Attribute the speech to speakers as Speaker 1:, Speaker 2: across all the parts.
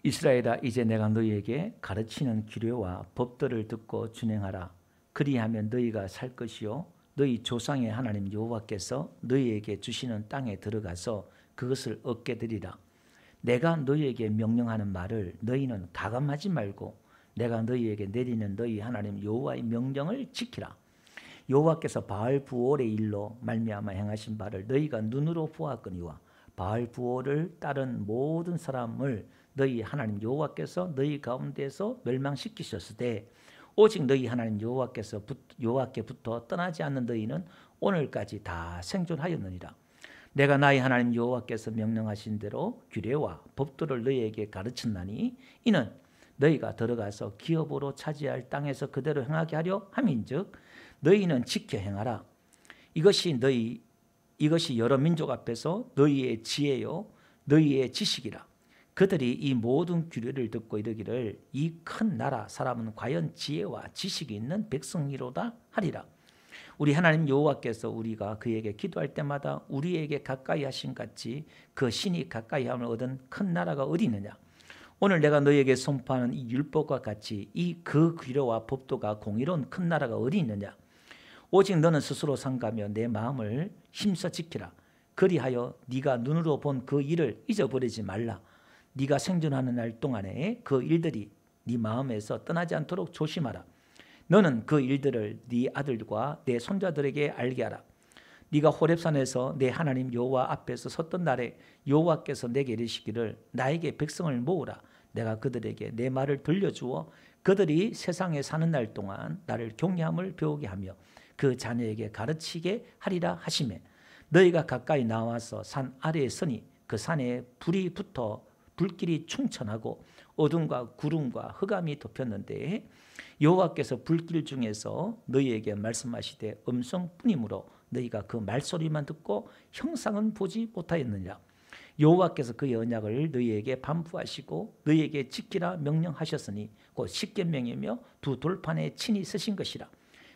Speaker 1: 이스라엘아, 이제 내가 너희에게 가르치는 규례와 법도를 듣고 준행하라. 그리하면 너희가 살 것이요 너희 조상의 하나님 여호와께서 너희에게 주시는 땅에 들어가서 그것을 얻게 되리라. 내가 너희에게 명령하는 말을 너희는 가감하지 말고 내가 너희에게 내리는 너희 하나님 여호와의 명령을 지키라. 여호와께서 바알부올의 일로 말미암아 행하신 바를 너희가 눈으로 보았거니와 바알부올을 따른 모든 사람을 너희 하나님 여호와께서 너희 가운데서 멸망시키셨으되 오직 너희 하나님 여호와께부터 떠나지 않는 너희는 오늘까지 다 생존하였느니라. 내가 나의 하나님 여호와께서 명령하신 대로 규례와 법도를 너희에게 가르쳤나니 이는 너희가 들어가서 기업으로 차지할 땅에서 그대로 행하게 하려 함인즉 너희는 지켜 행하라. 이것이 여러 민족 앞에서 너희의 지혜요 너희의 지식이라. 그들이 이 모든 규례를 듣고 이르기를 이 큰 나라 사람은 과연 지혜와 지식이 있는 백성이로다 하리라. 우리 하나님 여호와께서 우리가 그에게 기도할 때마다 우리에게 가까이 하신 같이 그 신이 가까이 함을 얻은 큰 나라가 어디 있느냐. 오늘 내가 너희에게 선포하는 이 율법과 같이 이 그 규례와 법도가 공의로운 큰 나라가 어디 있느냐. 오직 너는 스스로 삼가며 내 마음을 힘써 지키라. 그리하여 네가 눈으로 본 그 일을 잊어버리지 말라. 네가 생존하는 날 동안에 그 일들이 네 마음에서 떠나지 않도록 조심하라. 너는 그 일들을 네 아들과 내 손자들에게 알게 하라. 네가 호렙산에서 내 하나님 여호와 앞에서 섰던 날에 여호와께서 내게 이르시기를 나에게 백성을 모으라. 내가 그들에게 내 말을 들려주어 그들이 세상에 사는 날 동안 나를 경외함을 배우게 하며 그 자녀에게 가르치게 하리라 하시매 너희가 가까이 나와서 산 아래에 서니 그 산에 불이 붙어 불길이 충천하고 어둠과 구름과 흑암이 덮였는데 여호와께서 불길 중에서 너희에게 말씀하시되 음성뿐이므로 너희가 그 말소리만 듣고 형상은 보지 못하였느냐. 여호와께서 그의 언약을 너희에게 반부하시고 너희에게 지키라 명령하셨으니 곧 십계명이며 두 돌판에 친히 쓰신 것이라.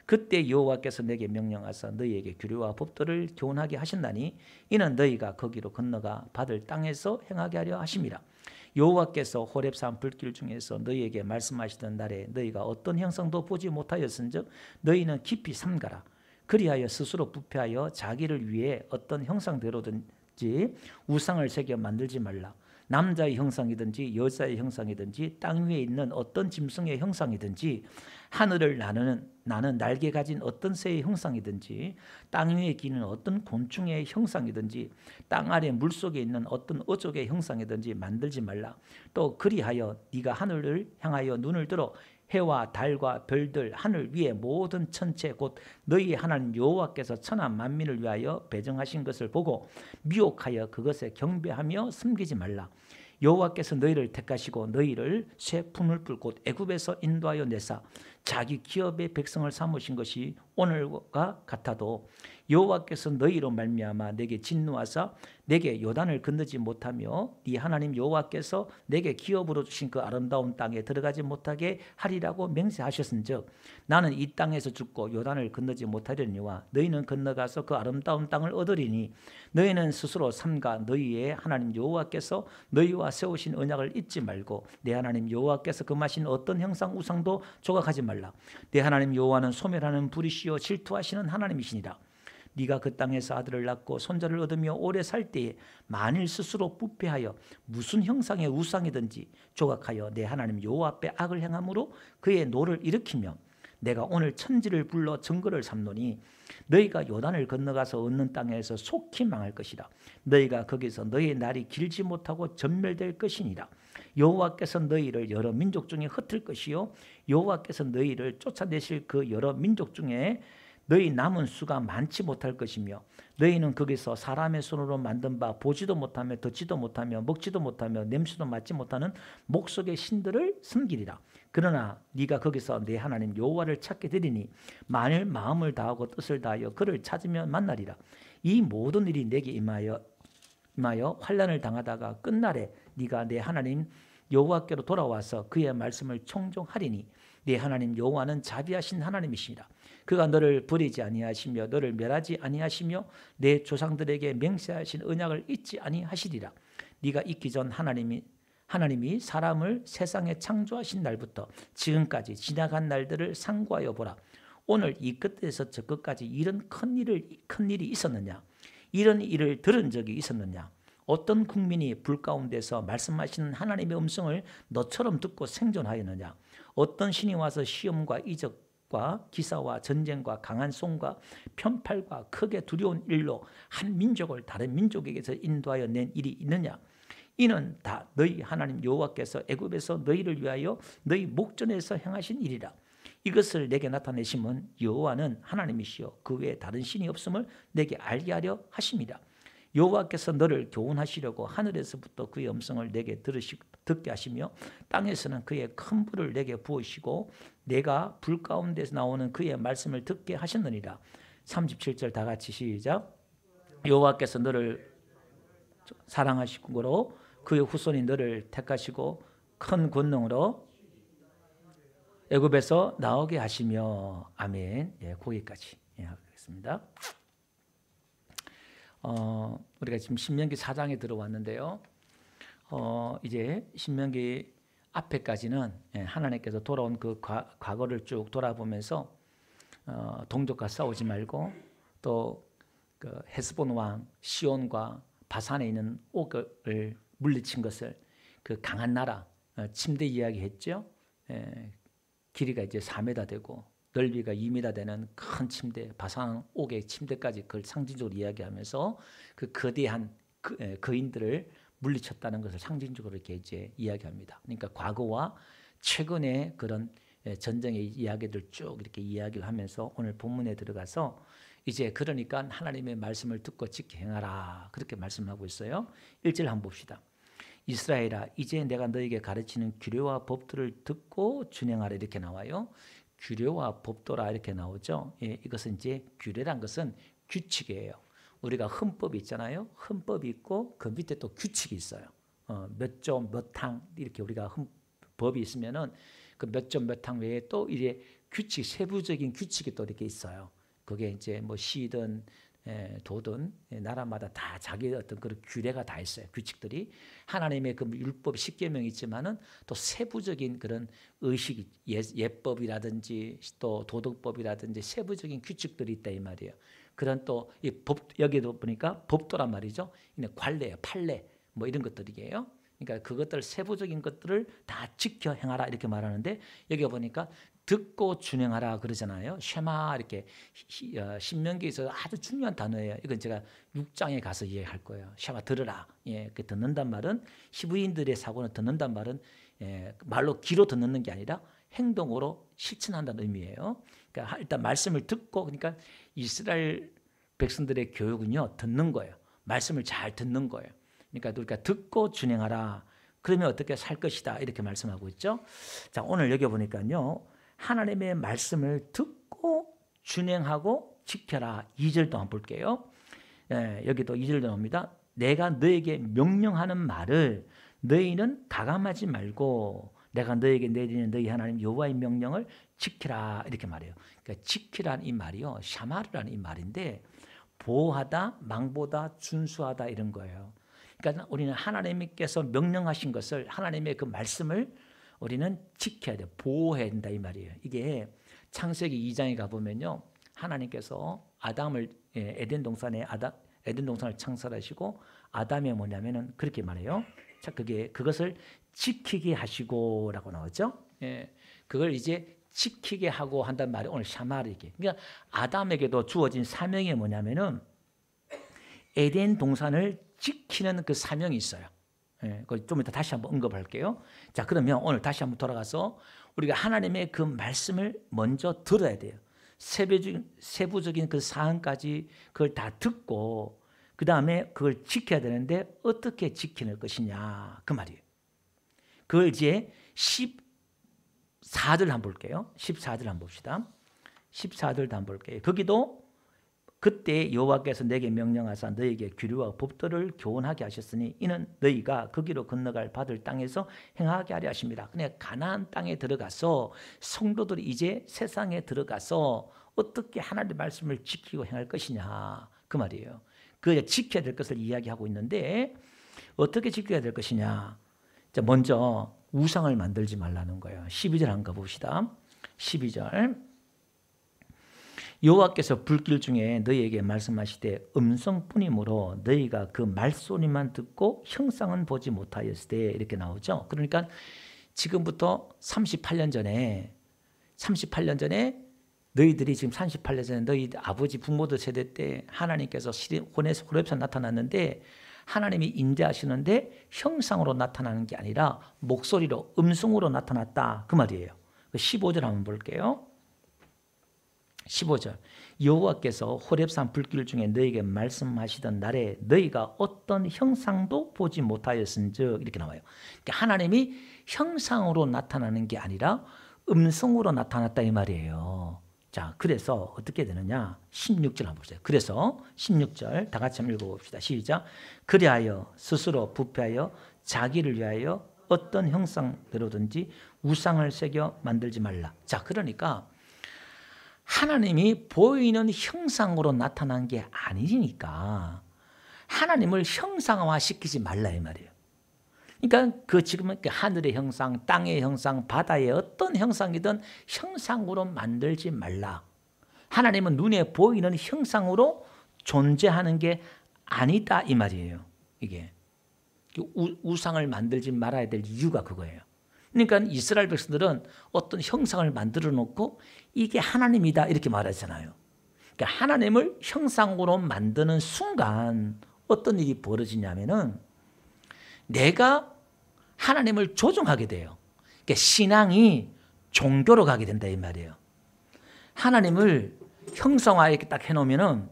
Speaker 1: 그때 여호와께서 내게 명령하사 너희에게 규례와 법도를 교훈하게 하셨나니 이는 너희가 거기로 건너가 받을 땅에서 행하게 하려 하심이라. 여호와께서 호렙산 불길 중에서 너희에게 말씀하시던 날에 너희가 어떤 형상도 보지 못하였은즉 너희는 깊이 삼가라. 그리하여 스스로 부패하여 자기를 위해 어떤 형상대로든지 우상을 새겨 만들지 말라. 남자의 형상이든지 여자의 형상이든지 땅 위에 있는 어떤 짐승의 형상이든지 하늘을 나는 날개 가진 어떤 새의 형상이든지 땅 위에 기는 어떤 곤충의 형상이든지 땅 아래 물속에 있는 어떤 어족의 형상이든지 만들지 말라. 또 그리하여 네가 하늘을 향하여 눈을 들어 해와 달과 별들 하늘 위에 모든 천체 곧 너희 하나님 여호와께서 천하 만민을 위하여 배정하신 것을 보고 미혹하여 그것에 경배하며 섬기지 말라. 여호와께서 너희를 택하시고 너희를 새 품을 뿔곧 애굽에서 인도하여 내사 자기 기업의 백성을 삼으신 것이 오늘과 같아도 여호와께서 너희로 말미암아 내게 진노하사 내게 요단을 건너지 못하며 네 하나님 여호와께서 내게 기업으로 주신 그 아름다운 땅에 들어가지 못하게 하리라고 맹세하셨은즉 나는 이 땅에서 죽고 요단을 건너지 못하려니와 너희는 건너가서 그 아름다운 땅을 얻으리니 너희는 스스로 삼가 너희의 하나님 여호와께서 너희와 세우신 언약을 잊지 말고 내 하나님 여호와께서 금하신 어떤 형상 우상도 조각하지 말라. 내 하나님 여호와는 소멸하는 불이시요 질투하시는 하나님이시니라. 네가 그 땅에서 아들을 낳고 손자를 얻으며 오래 살 때에 만일 스스로 부패하여 무슨 형상의 우상이든지 조각하여 내 하나님 여호와 앞에 악을 행함으로 그의 노를 일으키며 내가 오늘 천지를 불러 증거를 삼노니 너희가 요단을 건너가서 얻는 땅에서 속히 망할 것이라. 너희가 거기서 너희의 날이 길지 못하고 전멸될 것이니라. 여호와께서 너희를 여러 민족 중에 흩을 것이요 여호와께서 너희를 쫓아내실 그 여러 민족 중에 너희 남은 수가 많지 못할 것이며 너희는 거기서 사람의 손으로 만든 바 보지도 못하며 듣지도 못하며 먹지도 못하며 냄새도 맡지 못하는 목석의 신들을 섬기리라. 그러나 네가 거기서 내 하나님 여호와를 찾게 되리니 만일 마음을 다하고 뜻을 다하여 그를 찾으면 만나리라. 이 모든 일이 내게 임하여 환난을 당하다가 끝날에 네가 내 하나님 여호와께로 돌아와서 그의 말씀을 청종하리니 네 하나님 여호와는 자비하신 하나님이시니라. 그가 너를 버리지 아니하시며 너를 멸하지 아니하시며 내 조상들에게 맹세하신 언약을 잊지 아니하시리라. 네가 있기 전 하나님이 사람을 세상에 창조하신 날부터 지금까지 지나간 날들을 상고하여 보라. 오늘 이 끝에서 저 끝까지 이런 큰 일이 있었느냐? 이런 일을 들은 적이 있었느냐? 어떤 국민이 불 가운데서 말씀하시는 하나님의 음성을 너처럼 듣고 생존하였느냐? 어떤 신이 와서 시험과 이적과 기사와 전쟁과 강한 손과 편팔과 크게 두려운 일로 한 민족을 다른 민족에게서 인도하여 낸 일이 있느냐? 이는 다 너희 하나님 여호와께서 애굽에서 너희를 위하여 너희 목전에서 행하신 일이라. 이것을 내게 나타내심은 여호와는 하나님이시여 그 외에 다른 신이 없음을 내게 알게 하려 하심이라. 여호와께서 너를 교훈하시려고 하늘에서부터 그의 음성을 내게 듣게 하시며 땅에서는 그의 큰 불을 내게 부으시고 내가 불 가운데서 나오는 그의 말씀을 듣게 하셨느니라. 37절 다 같이 시작. 여호와께서 너를 사랑하시고 그의 후손이 너를 택하시고 큰 권능으로 애굽에서 나오게 하시며 아멘. 예, 거기까지 하겠습니다. 우리가 지금 신명기 4장에 들어왔는데요. 이제 신명기 앞에까지는 하나님께서 돌아온 그 과거를 쭉 돌아보면서 동족과 싸우지 말고 또 그 헤스본 왕 시온과 바산에 있는 옥을 물리친 것을 그 강한 나라 침대 이야기했죠. 길이가 이제 4m 되고 넓이가 2m 되는 큰 침대, 바산 옥의 침대까지 그걸 상징적으로 이야기하면서 그 거대한 거인들을 물리쳤다는 것을 상징적으로 이렇게 이제 이야기합니다. 그러니까 과거와 최근의 그런 전쟁의 이야기들 쭉 이렇게 이야기를 하면서 오늘 본문에 들어가서 이제 그러니까 하나님의 말씀을 듣고 지켜 행하라 그렇게 말씀하고 있어요. 1절 한번 봅시다. 이스라엘아 이제 내가 너에게 가르치는 규례와 법들을 듣고 준행하라 이렇게 나와요. 규례와 법도라 이렇게 나오죠. 이것은 이제 규례란 것은 규칙이에요. 우리가 헌법이 있잖아요. 헌법이 있고 그 밑에 또 규칙이 있어요. 몇 조 몇 항 이렇게 우리가 법이 있으면은 그 몇 조 몇 항 외에 또 이제 규칙 세부적인 규칙이 또 이렇게 있어요. 그게 이제 뭐 시든 도든 나라마다 다 자기 어떤 그런 규례가 다 있어요. 규칙들이 하나님의 그 율법 10계명이 있지만은 또 세부적인 그런 의식 예법이라든지 또 도덕법이라든지 세부적인 규칙들이 있다 이 말이에요. 그런 또 이 법 여기도 보니까 법도란 말이죠. 관례, 판례 뭐 이런 것들이에요. 그러니까 그것들 세부적인 것들을 다 지켜 행하라 이렇게 말하는데 여기 보니까 듣고 준행하라 그러잖아요. 쉐마 이렇게 신명기에서 아주 중요한 단어예요. 이건 제가 6장에 가서 이해할 거예요. 쉐마 들으라. 예, 그 듣는단 말은 히브리인들의 사고는 듣는단 말은 말로 귀로 듣는 게 아니라 행동으로 실천한다는 의미예요. 그러니까 일단 말씀을 듣고 그러니까 이스라엘 백성들의 교육은요 듣는 거예요. 말씀을 잘 듣는 거예요. 그러니까 우리가 듣고 준행하라. 그러면 어떻게 살 것이다 이렇게 말씀하고 있죠. 자 오늘 여기 보니까요. 하나님의 말씀을 듣고 준행하고 지켜라. 2절도 한번 볼게요. 여기도 2절도 나옵니다. 내가 너에게 명령하는 말을 너희는 가감하지 말고 내가 너에게 내리는 너희 하나님 여호와의 명령을 지키라 이렇게 말해요. 그러니까 지키라는 이 말이요. 샤마르라는 이 말인데 보호하다, 망보다, 준수하다 이런 거예요. 그러니까 우리는 하나님께서 명령하신 것을 하나님의 그 말씀을 우리는 지켜야 돼요. 보호해야 된다 이 말이에요. 이게 창세기 2장에 가보면요. 하나님께서 아담을 에덴 동산을 창설하시고 아담이 뭐냐면은 그렇게 말해요. 자, 그것을 지키게 하시고라고 나오죠. 그걸 이제 지키게 하고 한단 말이 오늘 샤마르게. 그러니까 아담에게도 주어진 사명이 뭐냐면은 에덴 동산을 지키는 그 사명이 있어요. 그걸 좀 이따 다시 한번 언급할게요. 자, 그러면 오늘 다시 한번 돌아가서 우리가 하나님의 그 말씀을 먼저 들어야 돼요. 세부적인 그 사항까지 그걸 다 듣고 그 다음에 그걸 지켜야 되는데 어떻게 지키는 것이냐 그 말이에요. 그걸 이제 14절 한번 볼게요. 14절 한번 봅시다. 14절도 한번 볼게요. 거기도 그때 여호와께서 내게 명령하사 너에게 규례와 법도를 교훈하게 하셨으니 이는 너희가 거기로 건너갈 받을 땅에서 행하게 하려 하십니다. 그냥 가나안 땅에 들어가서 성도들이 이제 세상에 들어가서 어떻게 하나님의 말씀을 지키고 행할 것이냐 그 말이에요. 그 지켜야 될 것을 이야기하고 있는데 어떻게 지켜야 될 것이냐. 자, 먼저 우상을 만들지 말라는 거예요. 12절 한번 봅시다. 12절. 여호와께서 불길 중에 너희에게 말씀하시되 음성뿐이므로 너희가 그 말소리만 듣고 형상은 보지 못하였으되 이렇게 나오죠. 그러니까 지금부터 38년 전에 너희들이 지금 38년 전에 너희 아버지 부모들 세대 때 하나님께서 호렙산 나타났는데 하나님이 임재하시는데 형상으로 나타나는 게 아니라 목소리로 음성으로 나타났다 그 말이에요. 15절 한번 볼게요. 15절. 여호와께서 호렙산 불길 중에 너희에게 말씀하시던 날에 너희가 어떤 형상도 보지 못하였은즉 이렇게 나와요. 그러니까 하나님이 형상으로 나타나는 게 아니라 음성으로 나타났다 이 말이에요. 자, 그래서 어떻게 되느냐? 16절 한번 보세요. 그래서 16절 다 같이 한번 읽어봅시다. 시작. 그리하여 스스로 부패하여 자기를 위하여 어떤 형상대로든지 우상을 새겨 만들지 말라. 자, 그러니까 하나님이 보이는 형상으로 나타난 게 아니니까 하나님을 형상화시키지 말라 이 말이에요. 그러니까 지금은 하늘의 형상, 땅의 형상, 바다의 어떤 형상이든 형상으로 만들지 말라. 하나님은 눈에 보이는 형상으로 존재하는 게 아니다 이 말이에요. 이게 우상을 만들지 말아야 될 이유가 그거예요. 그러니까 이스라엘 백성들은 어떤 형상을 만들어 놓고 이게 하나님이다 이렇게 말하잖아요. 그러니까 하나님을 형상으로 만드는 순간 어떤 일이 벌어지냐면은 내가 하나님을 조종하게 돼요. 그러니까 신앙이 종교로 가게 된다 이 말이에요. 하나님을 형상화 이렇게 딱 해놓으면은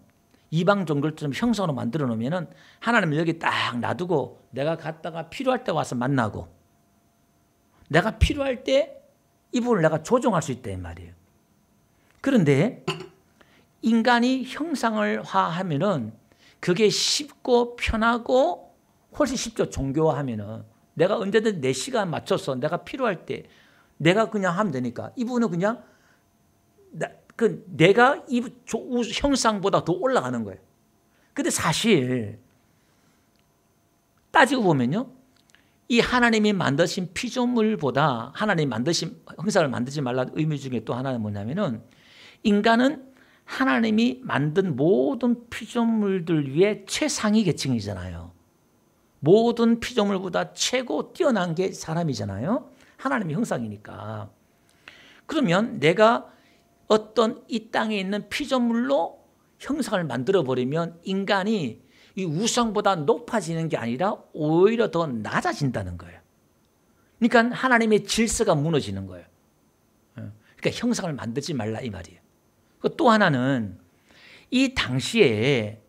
Speaker 1: 이방 종교처럼 형상으로 만들어 놓으면은 하나님을 여기 딱 놔두고 내가 갔다가 필요할 때 와서 만나고 내가 필요할 때 이 부분을 내가 조종할 수 있다 이 말이에요. 그런데 인간이 형상을 화하면은 그게 쉽고 편하고 훨씬 쉽죠. 종교화하면은 내가 언제든 내 시간 맞춰서 내가 필요할 때 내가 그냥 하면 되니까 이 부분은 그냥 내가 이 형상보다 더 올라가는 거예요. 근데 사실 따지고 보면요. 이 하나님이 만드신 피조물보다 하나님이 만드신 형상을 만들지 말라는 의미 중에 또 하나는 뭐냐면은 인간은 하나님이 만든 모든 피조물들 위에 최상위 계층이잖아요. 모든 피조물보다 최고 뛰어난 게 사람이잖아요. 하나님의 형상이니까. 그러면 내가 어떤 이 땅에 있는 피조물로 형상을 만들어버리면 인간이 이 우상보다 높아지는 게 아니라 오히려 더 낮아진다는 거예요. 그러니까 하나님의 질서가 무너지는 거예요. 그러니까 형상을 만들지 말라 이 말이에요. 또 하나는 이 당시에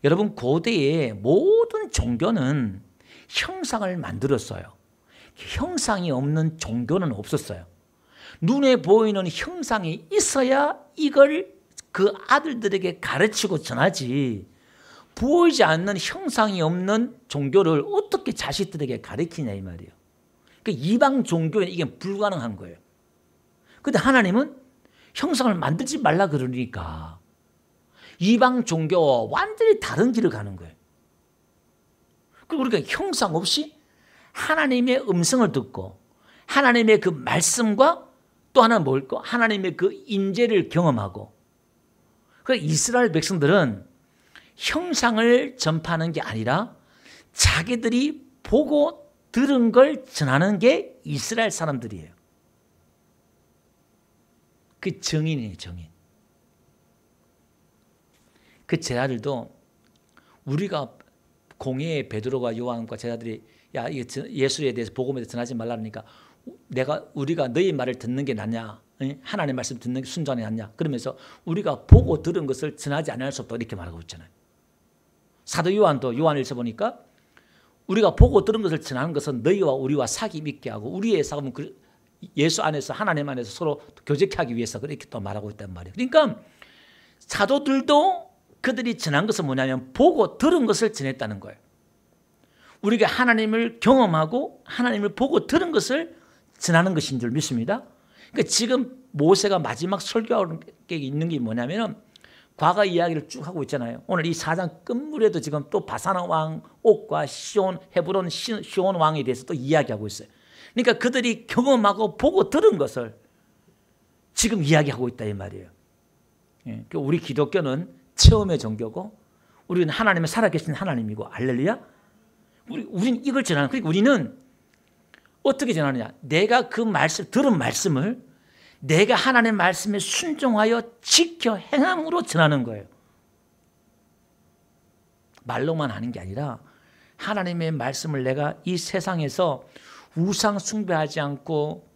Speaker 1: 여러분 고대의 모든 종교는 형상을 만들었어요. 형상이 없는 종교는 없었어요. 눈에 보이는 형상이 있어야 이걸 그 아들들에게 가르치고 전하지 보이지 않는 형상이 없는 종교를 어떻게 자식들에게 가르치냐 이 말이에요. 그러니까 이방 종교에는 이게 불가능한 거예요. 그런데 하나님은 형상을 만들지 말라 그러니까 이방 종교와 완전히 다른 길을 가는 거예요. 그리고 우리가 형상 없이 하나님의 음성을 듣고 하나님의 그 말씀과 또 하나는 뭘까? 하나님의 그 임재를 경험하고 그래서 이스라엘 백성들은 형상을 전파하는 게 아니라 자기들이 보고 들은 걸 전하는 게 이스라엘 사람들이에요. 그 정인이에요, 정인. 그 제자들도 우리가 공회에 베드로가 요한과 제자들이 야, 예수에 대해서 복음에 대해서 전하지 말라니까 우리가 너희 말을 듣는 게 낫냐? 하나님의 말씀 듣는 게 순전히 낫냐? 그러면서 우리가 보고 들은 것을 전하지 않을 수 없다 이렇게 말하고 있잖아요. 사도 요한도 요한일서 보니까 우리가 보고 들은 것을 전하는 것은 너희와 우리와 사귐 있게 하고 우리의 사귐은 예수 안에서 하나님 안에서 서로 교제케 하기 위해서 그렇게 또 말하고 있단 말이에요. 그러니까 사도들도 그들이 전한 것은 뭐냐면 보고 들은 것을 전했다는 거예요. 우리가 하나님을 경험하고 하나님을 보고 들은 것을 전하는 것인 줄 믿습니다. 그러니까 지금 모세가 마지막 설교하는 게 있는 게 뭐냐면 과거 이야기를 쭉 하고 있잖아요. 오늘 이 4장 끝물에도 지금 또 바사나 왕 옥과 시온 헤브론 시온 왕에 대해서 또 이야기하고 있어요. 그러니까 그들이 경험하고 보고 들은 것을 지금 이야기하고 있다 이 말이에요. 예, 우리 기독교는 체험의 종교고 우리는 하나님의 살아계신 하나님이고 할렐루야. 우리는 이걸 전하는. 그러니까 우리는 어떻게 전하느냐? 내가 그 말씀 들은 말씀을 내가 하나님의 말씀에 순종하여 지켜 행함으로 전하는 거예요. 말로만 하는 게 아니라 하나님의 말씀을 내가 이 세상에서 우상 숭배하지 않고,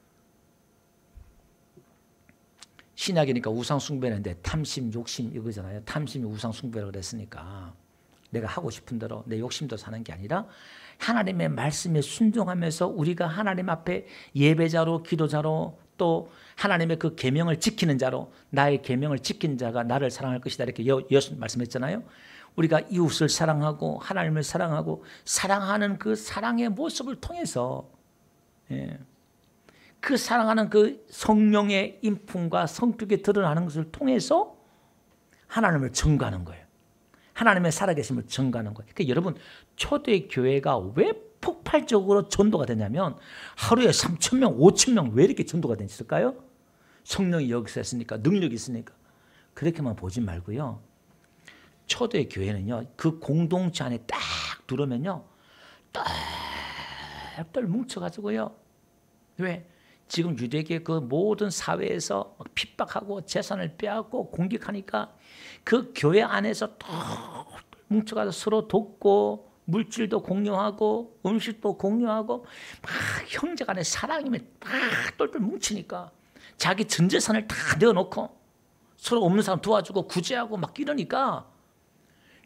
Speaker 1: 신약이니까 우상 숭배는데 탐심, 욕심 이거잖아요. 탐심이 우상 숭배라고 그랬으니까 내가 하고 싶은 대로 내 욕심도 사는 게 아니라 하나님의 말씀에 순종하면서 우리가 하나님 앞에 예배자로, 기도자로, 또 하나님의 그 계명을 지키는 자로, 나의 계명을 지킨 자가 나를 사랑할 것이다 이렇게 예수 말씀했잖아요. 우리가 이웃을 사랑하고 하나님을 사랑하고 사랑하는 그 사랑의 모습을 통해서, 예, 그 사랑하는 그 성령의 인품과 성격이 드러나는 것을 통해서 하나님을 증거하는 거예요. 하나님의 살아계심을 증거하는 거예요. 그러니까 여러분, 초대교회가 왜 폭발적으로 전도가 되냐면 하루에 3,000명, 5,000명 왜 이렇게 전도가 됐을까요? 성령이 여기서 했으니까, 능력이 있으니까. 그렇게만 보지 말고요. 초대교회는요, 그 공동체 안에 딱 들어오면요, 똘똘 뭉쳐가지고요. 왜? 지금 유대계 그 모든 사회에서 핍박하고 재산을 빼앗고 공격하니까 그 교회 안에서 똘똘 뭉쳐가서 서로 돕고 물질도 공유하고 음식도 공유하고 막 형제간의 사랑이면 막 똘똘 뭉치니까 자기 전 재산을 다 내어놓고 서로 없는 사람 도와주고 구제하고 막 이러니까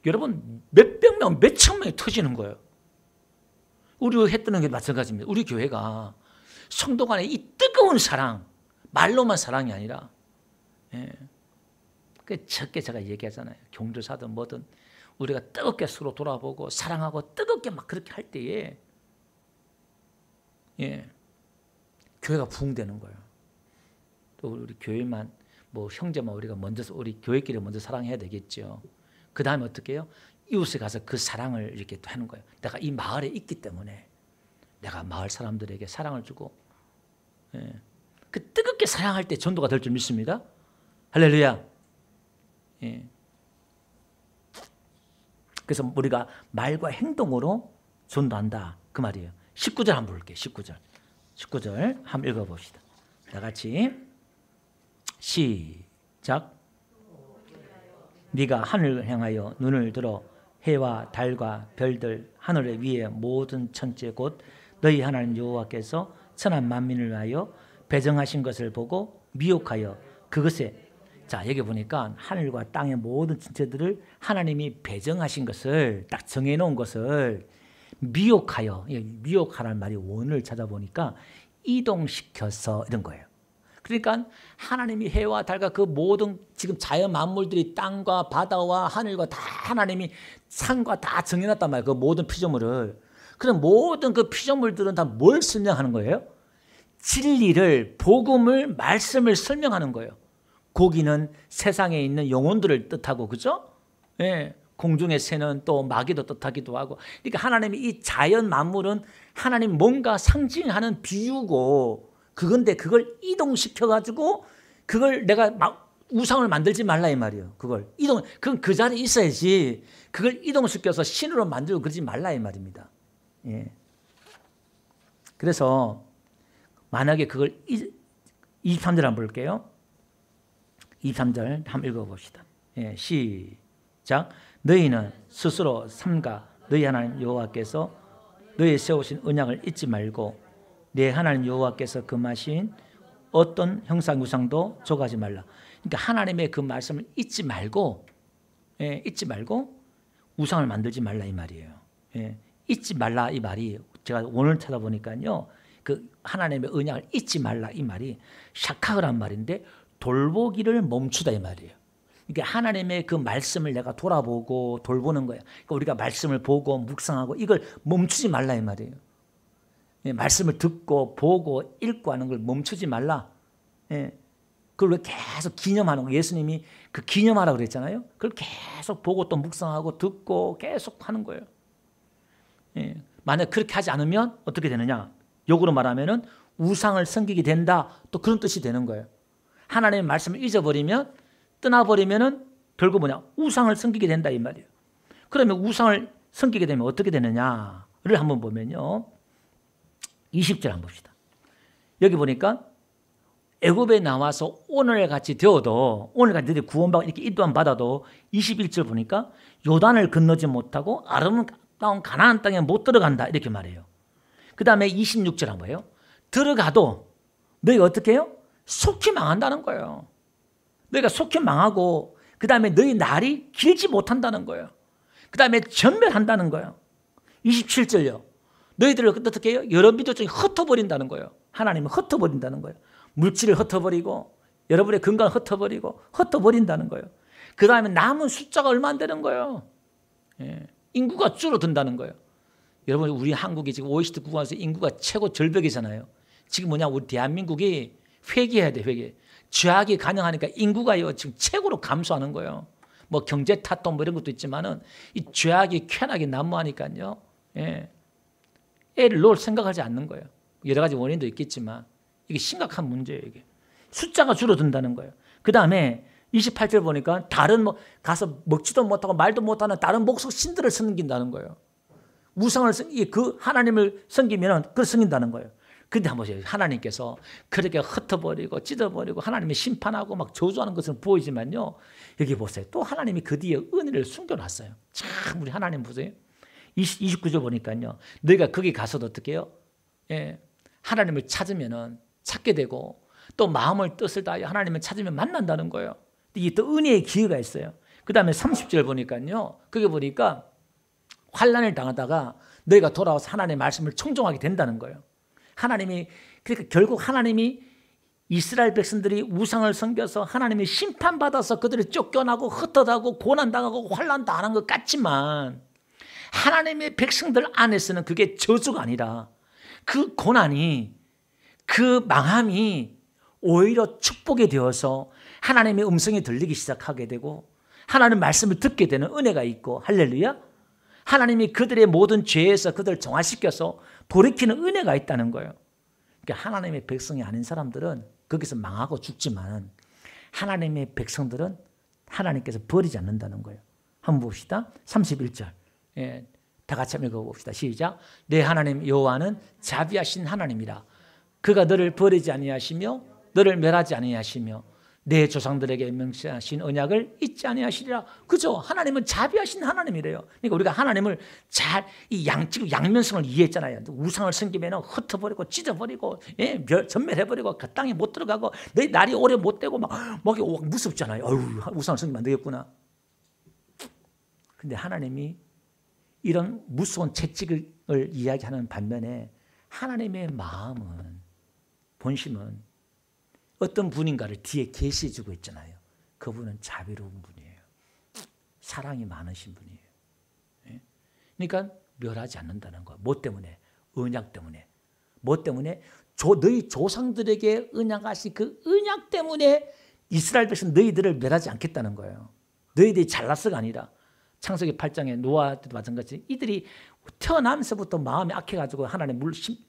Speaker 1: 여러분 몇백 명, 몇천 명이 터지는 거예요. 우리가 했던 게 마찬가지입니다. 우리 교회가 성도 간의 이 뜨거운 사랑, 말로만 사랑이 아니라, 예, 적게 제가 얘기하잖아요. 경조사든 뭐든 우리가 뜨겁게 서로 돌아보고 사랑하고 뜨겁게 막 그렇게 할 때에, 예, 교회가 부흥되는 거예요. 또 우리 교회만 뭐 형제만 우리가 먼저 우리 교회끼리 먼저 사랑해야 되겠죠. 그 다음에 어떻게 해요? 이웃에 가서 그 사랑을 이렇게 또 하는 거예요. 내가 이 마을에 있기 때문에 내가 마을 사람들에게 사랑을 주고, 예, 그 뜨겁게 사랑할 때 전도가 될 줄 믿습니다. 할렐루야. 예. 그래서 우리가 말과 행동으로 전도한다 그 말이에요. 19절 한번 볼게요. 19절 한번 읽어봅시다. 다 같이 시작. 네가 하늘을 향하여 눈을 들어 해와 달과 별들 하늘의 위에 모든 천체 곧 너희 하나님 여호와께서 천한 만민을 위하여 배정하신 것을 보고 미혹하여 그것에, 자 여기 보니까 하늘과 땅의 모든 천체들을 하나님이 배정하신 것을 딱 정해놓은 것을 미혹하여, 미혹하라는 말이 원을 찾아보니까 이동시켜서 이런 거예요. 그러니까 하나님이 해와 달과 그 모든 지금 자연 만물들이 땅과 바다와 하늘과 다 하나님이 산과 다 정해놨단 말이에요. 그 모든 피조물을. 그럼 모든 그 피조물들은 다 뭘 설명하는 거예요? 진리를, 복음을, 말씀을 설명하는 거예요. 고기는 세상에 있는 영혼들을 뜻하고, 그죠? 예, 공중의 새는 또 마귀도 뜻하기도 하고. 그러니까 하나님이 이 자연 만물은 하나님 뭔가 상징하는 비유고, 그건데 그걸 이동시켜가지고 그걸 내가 막 우상을 만들지 말라 이 말이에요. 그걸 이동, 그건 그 자리에 있어야지 그걸 이동시켜서 신으로 만들고 그러지 말라 이 말입니다. 예. 그래서 만약에 그걸 23절 한번 볼게요. 23절 한번 읽어봅시다. 예, 시작. 너희는 스스로 삼가 너희 하나님 여호와께서 너희 세우신 언약을 잊지 말고 내 하나님 여호와께서 금하신 어떤 형상우상도 조각하지 말라. 그러니까 하나님의 그 말씀을 잊지 말고, 예, 잊지 말고 우상을 만들지 말라 이 말이에요. 예, 잊지 말라 이 말이 제가 오늘 찾아보니까요, 그 하나님의 언약을 잊지 말라 이 말이 샤카흐란 말인데 돌보기를 멈추다 이 말이에요. 그러니까 하나님의 그 말씀을 내가 돌아보고 돌보는 거예요. 그러니까 우리가 말씀을 보고 묵상하고 이걸 멈추지 말라 이 말이에요. 예, 말씀을 듣고 보고 읽고 하는 걸 멈추지 말라. 예, 그걸 계속 기념하는 거예요. 예수님이 그 기념하라고 그랬잖아요. 그걸 계속 보고 또 묵상하고 듣고 계속 하는 거예요. 예. 만약 그렇게 하지 않으면 어떻게 되느냐? 역으로 말하면은 우상을 섬기게 된다. 또 그런 뜻이 되는 거예요. 하나님의 말씀을 잊어버리면, 떠나버리면은 결국 뭐냐? 우상을 섬기게 된다 이 말이에요. 그러면 우상을 섬기게 되면 어떻게 되느냐를 한번 보면요. 20절 한번 봅시다. 여기 보니까 애굽에 나와서 오늘같이 되어도, 오늘같이 너희들이 구원받고 이렇게 인도함 받아도 21절 보니까 요단을 건너지 못하고 아름다운 가나안 땅에 못 들어간다 이렇게 말해요. 그 다음에 26절 한번 봐요. 들어가도 너희가 어떻게 해요? 속히 망한다는 거예요. 너희가 속히 망하고 그 다음에 너희 날이 길지 못한다는 거예요. 그 다음에 전멸한다는 거예요. 27절요. 너희들을 어떻게 해요? 여러 민족 중에 흩어버린다는 거예요. 하나님은 흩어버린다는 거예요. 물질을 흩어버리고 여러분의 건강을 흩어버린다는 거예요. 그 다음에 남은 숫자가 얼마 안 되는 거예요. 예. 인구가 줄어든다는 거예요. 여러분 우리 한국이 지금 OECD 국가에서 인구가 최고 절벽이잖아요. 지금 뭐냐 우리 대한민국이 회개해야 돼. 회개. 죄악이 가능하니까 인구가요 지금 최고로 감소하는 거예요. 뭐 경제 탓도 뭐 이런 것도 있지만은 이 죄악이 쾌락이 난무하니까요. 예. 애를 놓을 생각하지 않는 거예요. 여러 가지 원인도 있겠지만 이게 심각한 문제예요. 이게 숫자가 줄어든다는 거예요. 그 다음에 28절 보니까 다른 뭐 가서 먹지도 못하고 말도 못하는 다른 목석 신들을 섬긴다는 거예요. 우상을 그 하나님을 섬기면은 그걸 섬긴다는 거예요. 근데 한번 보세요. 하나님께서 그렇게 흩어버리고 찢어버리고 하나님이 심판하고 막 저주하는 것은 보이지만요. 여기 보세요. 또 하나님이 그 뒤에 은혜를 숨겨놨어요. 참 우리 하나님 보세요. 29절 보니까요. 너희가 거기 가서도 어떻게 해요? 예, 하나님을 찾으면은 찾게 되고 또 마음을 뜻을 다하여 하나님을 찾으면 만난다는 거예요. 이게 또 은혜의 기회가 있어요. 그 다음에 30절 보니까요. 그게 보니까 환난을 당하다가 너희가 돌아와서 하나님의 말씀을 청종하게 된다는 거예요. 하나님이 그러니까 결국 하나님이 이스라엘 백성들이 우상을 섬겨서 하나님이 심판받아서 그들을 쫓겨나고 흩어나고 고난당하고 환난당하는 것 같지만 하나님의 백성들 안에서는 그게 저주가 아니라 그 고난이 그 망함이 오히려 축복이 되어서 하나님의 음성이 들리기 시작하게 되고 하나님 말씀을 듣게 되는 은혜가 있고 할렐루야. 하나님이 그들의 모든 죄에서 그들을 정화시켜서 돌이키는 은혜가 있다는 거예요. 그러니까 하나님의 백성이 아닌 사람들은 거기서 망하고 죽지만 하나님의 백성들은 하나님께서 버리지 않는다는 거예요. 한번 봅시다. 31절. 예, 다 같이 한번 읽어봅시다. 시작. 내 하나님 여호와는 자비하신 하나님이라. 그가 너를 버리지 아니하시며 너를 멸하지 아니하시며 내 조상들에게 명시하신 언약을 잊지 아니하시리라. 그죠? 하나님은 자비하신 하나님이래요. 그러니까 우리가 하나님을 잘 이 양면성을 이해했잖아요. 우상을 섬기면 흩어버리고 찢어버리고 예, 전멸해버리고 그 땅에 못 들어가고 내 날이 오래 못 되고 막 무섭잖아요. 어휴, 우상을 섬기면 안 되겠구나. 근데 하나님이 이런 무서운 채찍을 이야기하는 반면에 하나님의 마음은 본심은 어떤 분인가를 뒤에 계시해 주고 있잖아요. 그분은 자비로운 분이에요. 사랑이 많으신 분이에요. 예? 그러니까 멸하지 않는다는 거예요. 뭐 때문에? 언약 때문에. 뭐 때문에? 너희 조상들에게 언약하신 그 언약 때문에 이스라엘 백성 너희들을 멸하지 않겠다는 거예요. 너희들이 잘났어가 아니라 창세기 8장에 노아도 마찬가지 이들이 태어나면서부터 마음이 악해가지고 하나님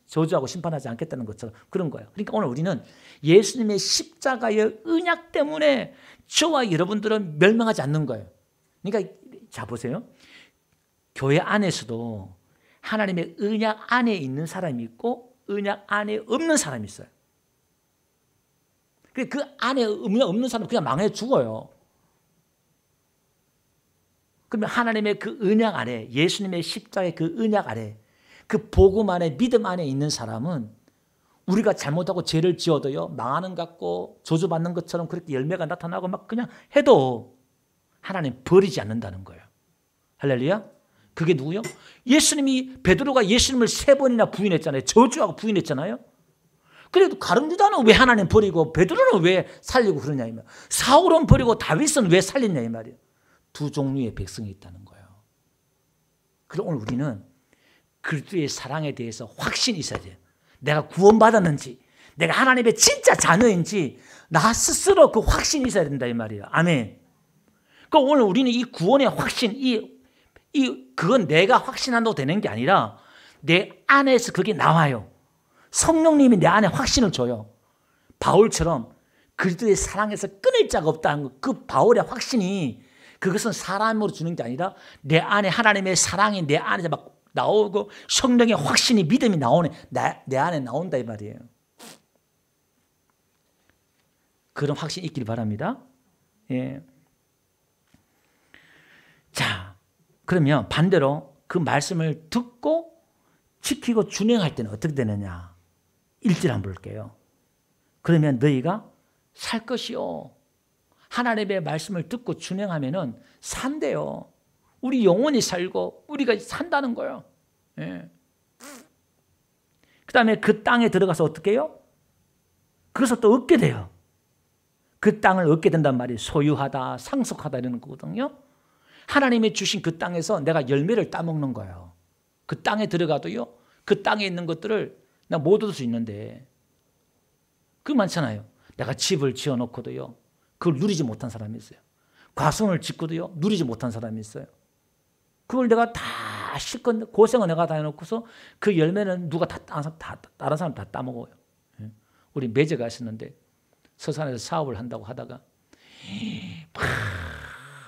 Speaker 1: 저주하고 심판하지 않겠다는 것처럼 그런 거예요. 그러니까 오늘 우리는 예수님의 십자가의 언약 때문에 저와 여러분들은 멸망하지 않는 거예요. 그러니까 자 보세요. 교회 안에서도 하나님의 언약 안에 있는 사람이 있고 언약 안에 없는 사람이 있어요. 그 안에 언약 없는 사람은 그냥 망해 죽어요. 그러면 하나님의 그 언약 안에 예수님의 십자가의 그 언약 안에 그 복음 안에 믿음 안에 있는 사람은 우리가 잘못하고 죄를 지어도요 망하는 것 같고 저주받는 것처럼 그렇게 열매가 나타나고 막 그냥 해도 하나님 버리지 않는다는 거예요. 할렐루야. 그게 누구요? 예수님이 베드로가 예수님을 3번이나 부인했잖아요. 저주하고 부인했잖아요. 그래도 가룟 유다는 왜 하나님 버리고 베드로는 왜 살리고 그러냐 이 말. 사울은 버리고 다윗은 왜 살렸냐 이 말이에요. 두 종류의 백성이 있다는 거예요. 그래서 오늘 우리는 그리스도의 사랑에 대해서 확신이 있어야 돼요. 내가 구원받았는지, 내가 하나님의 진짜 자녀인지 나 스스로 그 확신이 있어야 된다 이 말이에요. 아멘. 그러니까 오늘 우리는 이 구원의 확신, 그건 내가 확신한다고 되는 게 아니라 내 안에서 그게 나와요. 성령님이 내 안에 확신을 줘요. 바울처럼 그리스도의 사랑에서 끊을 자가 없다는 것, 그 바울의 확신이 그것은 사람으로 주는 게 아니라 내 안에 하나님의 사랑이 내 안에서 막 나오고 성령의 확신이 믿음이 나오네. 내 안에 나온다 이 말이에요. 그런 확신이 있길 바랍니다. 예. 자, 그러면 반대로 그 말씀을 듣고 지키고 준행할 때는 어떻게 되느냐. 1절 한번 볼게요. 그러면 너희가 살 것이요. 하나님의 말씀을 듣고 준행하면은 산대요. 우리 영혼이 살고 우리가 산다는 거예요. 예. 그 다음에 그 땅에 들어가서 어떻게 해요? 그래서 또 얻게 돼요. 그 땅을 얻게 된단 말이 소유하다, 상속하다 이런 거거든요. 하나님이 주신 그 땅에서 내가 열매를 따먹는 거예요. 그 땅에 들어가도요. 그 땅에 있는 것들을 나 못 얻을 수 있는데 그 많잖아요. 내가 집을 지어놓고도요. 그걸 누리지 못한 사람이 있어요. 과수원을 짓고도요. 누리지 못한 사람이 있어요. 그걸 내가 다 실컷 고생을 내가 다 해놓고서 그 열매는 누가 다른 사람 다 따먹어요. 우리 매제가 있었는데 서산에서 사업을 한다고 하다가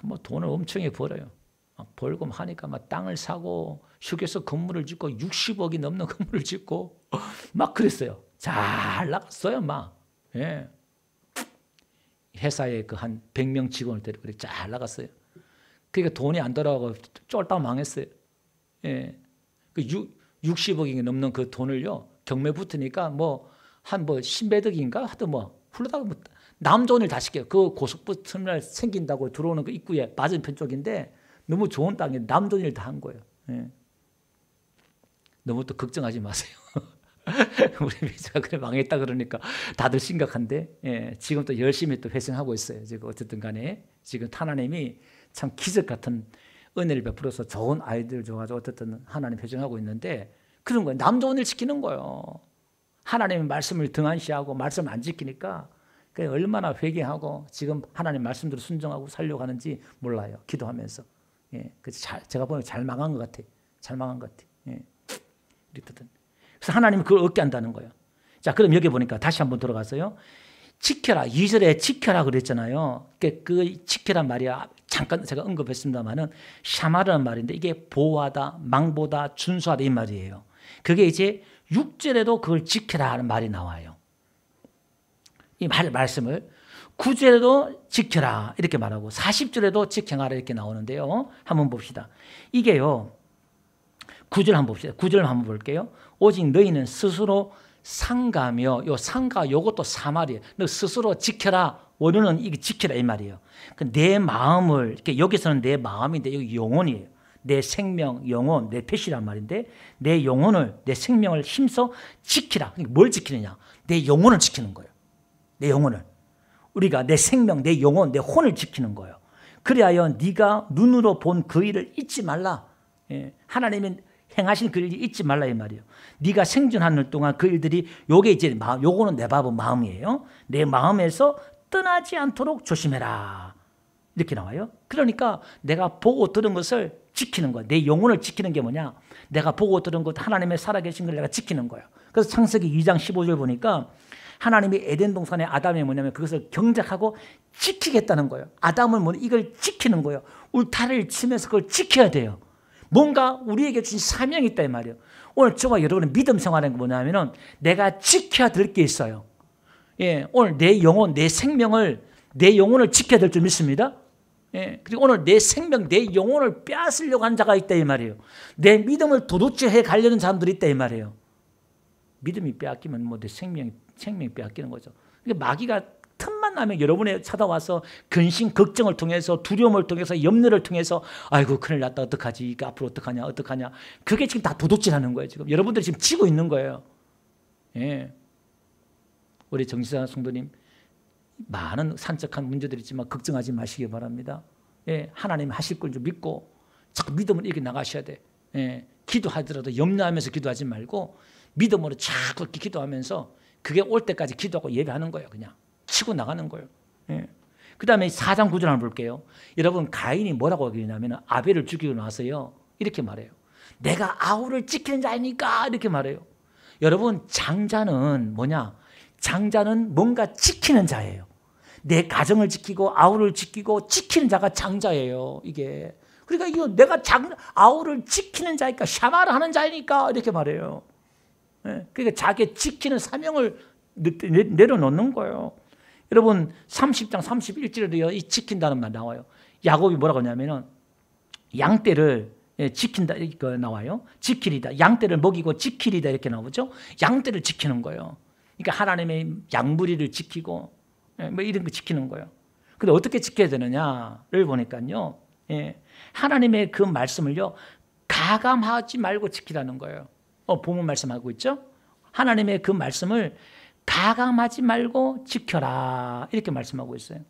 Speaker 1: 뭐 돈을 엄청 벌어요. 막 벌고 하니까 막 땅을 사고 휴게소 건물을 짓고 60억이 넘는 건물을 짓고 막 그랬어요. 잘 나갔어요, 막. 예. 회사에 그 한 100명 직원을 데리고 잘 나갔어요. 그러니까 돈이 안 돌아가고 쫄딱 망했어요. 예. 그 60억이 넘는 그 돈을요, 경매 붙으니까 한 10매덕인가? 하여튼 훌러다가 남존을 다 시켜요. 그 고속버스 터미널 생긴다고 들어오는 그 입구에 맞은편 쪽인데 너무 좋은 땅에 남존을 다 한 거예요. 예. 너무 또 걱정하지 마세요. 우리 미자가 그래 망했다 그러니까 다들 심각한데, 예, 지금 또 열심히 또 회생하고 있어요. 지금 어쨌든 간에 지금 하나님이 참 기적 같은 은혜를 베풀어서 좋은 아이들 줘가지고 어쨌든 하나님 회생하고 있는데 그런 거예요. 남 좋은 일 시키는 거예요. 하나님의 말씀을 등한시하고 말씀을 안 지키니까 얼마나 회개하고 지금 하나님 말씀대로 순종하고 살려고 하는지 몰라요. 기도하면서. 예, 제가 보면 잘 망한 것 같아요. 잘 망한 것 같아요. 예. 그래서 하나님이 그걸 얻게 한다는 거예요. 자, 그럼 여기 보니까 다시 한번 들어가서요. 지켜라. 2절에 지켜라 그랬잖아요. 그 지켜란 말이 잠깐 제가 언급했습니다만은 샤마르는 말인데 이게 보호하다, 망보다, 준수하다 이 말이에요. 그게 이제 6절에도 그걸 지켜라 하는 말이 나와요. 이 말씀을 9절에도 지켜라 이렇게 말하고 40절에도 지켜라 이렇게 나오는데요. 한번 봅시다. 이게요. 9절 한번 봅시다. 9절 한번 볼게요. 오직 너희는 스스로 상가며, 요 상가 요것도 사말이에요. 너 스스로 지켜라. 원어는 이게 지켜라 이 말이에요. 내 마음을, 여기서는 내 마음인데 여기 영혼이에요. 내 생명, 영혼, 내 패시란 말인데 내 영혼을, 내 생명을 힘써 지키라. 뭘 지키느냐? 내 영혼을 지키는 거예요. 내 영혼을. 우리가 내 생명, 내 영혼, 내 혼을 지키는 거예요. 그리하여 네가 눈으로 본 그 일을 잊지 말라. 예. 하나님은 행하신 그 일이 잊지 말라 이 말이에요. 네가 생존하는 동안 그 일들이 요게 이제 요거는 내 마음이에요. 내 마음에서 떠나지 않도록 조심해라. 이렇게 나와요. 그러니까 내가 보고 들은 것을 지키는 거야. 내 영혼을 지키는 게 뭐냐? 내가 보고 들은 것 하나님의 살아계신 걸 내가 지키는 거야. 그래서 창세기 2장 15절 보니까 하나님이 에덴 동산의 아담이 뭐냐면 그것을 경작하고 지키겠다는 거예요. 아담은 이걸 지키는 거예요. 울타리를 치면서 그걸 지켜야 돼요. 뭔가 우리에게 주신 사명이 있다 이 말이에요. 오늘 저와 여러분의 믿음 생활은 뭐냐면은 내가 지켜야 될 게 있어요. 예, 오늘 내 영혼, 내 생명을, 내 영혼을 지켜야 될 줄 믿습니다. 예, 그리고 오늘 내 생명, 내 영혼을 빼앗으려고 하는 자가 있다 이 말이에요. 내 믿음을 도둑질해 가려는 사람들이 있다 이 말이에요. 믿음이 빼앗기면 내 생명이 빼앗기는 거죠. 그러니까 마귀가 틈만 나면 여러분의 찾아와서 근심, 걱정을 통해서 두려움을 통해서 염려를 통해서 아이고 큰일 났다 어떡하지 이게 앞으로 어떡하냐 그게 지금 다 도둑질하는 거예요. 지금 여러분들이 지금 지고 있는 거예요. 예. 우리 정신사 성도님 많은 산적한 문제들이 있지만 걱정하지 마시기 바랍니다. 예. 하나님 하실 걸 좀 믿고 자꾸 믿음을 이렇게 나가셔야 돼. 예. 기도하더라도 염려하면서 기도하지 말고 믿음으로 자꾸 이렇게 기도하면서 그게 올 때까지 기도하고 예배하는 거예요. 그냥 치고 나가는 거예요. 예. 그 다음에 4장 9절 한번 볼게요. 여러분 가인이 뭐라고 하냐면 아벨을 죽이고 나서요 이렇게 말해요. 내가 아우를 지키는 자이니까 이렇게 말해요. 여러분 장자는 뭐냐? 장자는 뭔가 지키는 자예요. 내 가정을 지키고 아우를 지키고 지키는 자가 장자예요. 이게 그러니까 이거 내가 아우를 지키는 자니까 샤마를 하는 자이니까 이렇게 말해요. 예. 그러니까 자기 지키는 사명을 내려놓는 거예요. 여러분 30장 31절에도요 이 지킨다는 말 나와요. 야곱이 뭐라고 하냐면은 양떼를 지킨다 이거 나와요. 지키리다. 양떼를 먹이고 지키리다 이렇게 나오죠. 양떼를 지키는 거예요. 그러니까 하나님의 양무리를 지키고 뭐 이런 거 지키는 거예요. 근데 어떻게 지켜야 되느냐를 보니까요. 하나님의 그 말씀을요 가감하지 말고 지키라는 거예요. 본문 말씀하고 있죠. 하나님의 그 말씀을 가감하지 말고 지켜라 이렇게 말씀하고 있어요.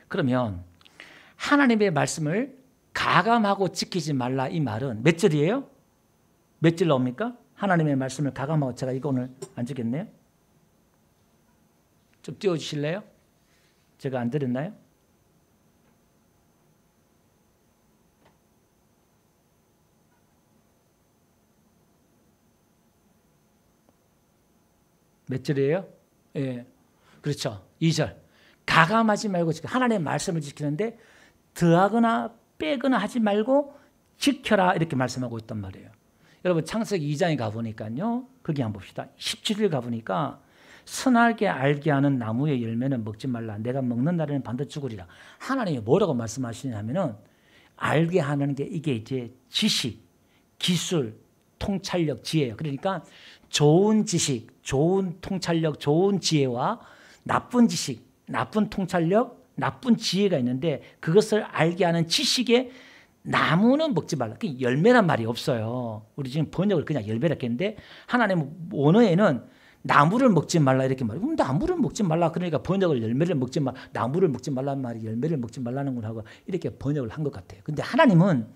Speaker 1: 그러면 하나님의 말씀을 가감하고 지키지 말라 이 말은 몇 절이에요? 몇 절 나옵니까? 하나님의 말씀을 가감하고 제가 이거 오늘 안 적겠네요. 좀 띄워주실래요? 제가 안 드렸나요? 몇 절이에요? 예, 그렇죠. 2절. 가감하지 말고 하나님의 말씀을 지키는데 더하거나 빼거나 하지 말고 지켜라 이렇게 말씀하고 있단 말이에요. 여러분 창세기 2장에 가보니까요. 거기 한번 봅시다. 17일 가보니까 선하게 알게 하는 나무의 열매는 먹지 말라. 내가 먹는 날에는 반드시 죽으리라. 하나님이 뭐라고 말씀하시냐면은 알게 하는 게 이게 이제 지식, 기술, 통찰력, 지혜예요. 그러니까 좋은 지식, 좋은 통찰력, 좋은 지혜와 나쁜 지식, 나쁜 통찰력, 나쁜 지혜가 있는데 그것을 알게 하는 지식에 나무는 먹지 말라. 그 열매란 말이 없어요. 우리 지금 번역을 그냥 열매라 했는데 하나님 원어에는 나무를 먹지 말라 이렇게 말해요. 나무를 먹지 말라. 그러니까 번역을 열매를 먹지 말라. 나무를 먹지 말라는 말이 열매를 먹지 말라는 걸 하고 이렇게 번역을 한 것 같아요. 근데 하나님은